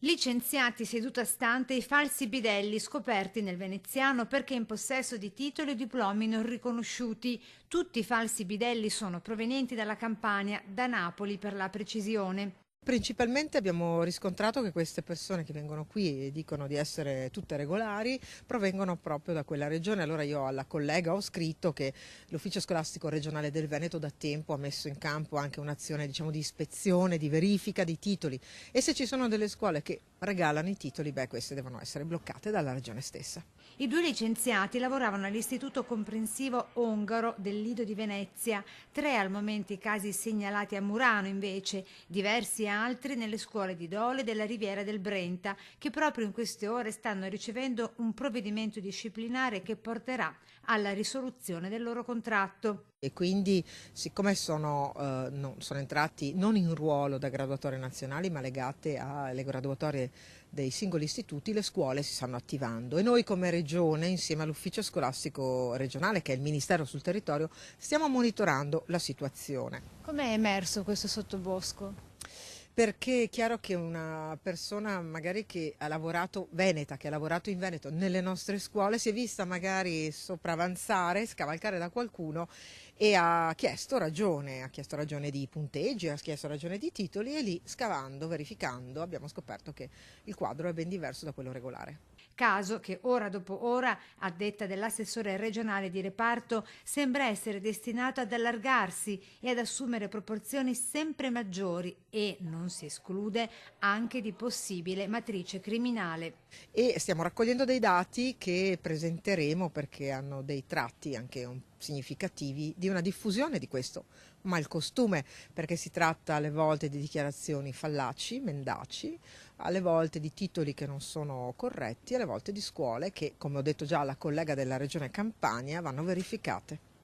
Licenziati seduta stante i falsi bidelli scoperti nel veneziano perché in possesso di titoli o diplomi non riconosciuti. Tutti i falsi bidelli sono provenienti dalla Campania, da Napoli per la precisione. Principalmente abbiamo riscontrato che queste persone che vengono qui e dicono di essere tutte regolari provengono proprio da quella regione. Allora io alla collega ho scritto che l'Ufficio Scolastico Regionale del Veneto da tempo ha messo in campo anche un'azione, diciamo, di ispezione, di verifica dei titoli, e se ci sono delle scuole che regalano i titoli, queste devono essere bloccate dalla regione stessa. I due licenziati lavoravano all'Istituto Comprensivo Ongaro del Lido di Venezia, 3 al momento i casi segnalati a Murano invece, diversi altri nelle scuole di Dole e della Riviera del Brenta, che proprio in queste ore stanno ricevendo un provvedimento disciplinare che porterà alla risoluzione del loro contratto. E quindi, siccome sono entrati non in ruolo da graduatorie nazionali, ma legate alle graduatorie dei singoli istituti, le scuole si stanno attivando e noi come Regione, insieme all'Ufficio Scolastico Regionale, che è il Ministero sul territorio, stiamo monitorando la situazione. Com'è emerso questo sottobosco? Perché è chiaro che una persona magari che ha lavorato veneta, che ha lavorato in Veneto nelle nostre scuole, si è vista magari sopravanzare, scavalcare da qualcuno e ha chiesto ragione di punteggi, ha chiesto ragione di titoli, e lì, scavando, verificando, abbiamo scoperto che il quadro è ben diverso da quello regolare. Caso che ora dopo ora, a detta dell'assessore regionale di reparto, sembra essere destinato ad allargarsi e ad assumere proporzioni sempre maggiori e, non si esclude, anche di possibile matrice criminale. E stiamo raccogliendo dei dati che presenteremo perché hanno dei tratti anche significativi di una diffusione di questo malcostume, perché si tratta alle volte di dichiarazioni fallaci, mendaci, alle volte di titoli che non sono corretti, alle volte di scuole che, come ho detto già alla collega della Regione Campania, vanno verificate.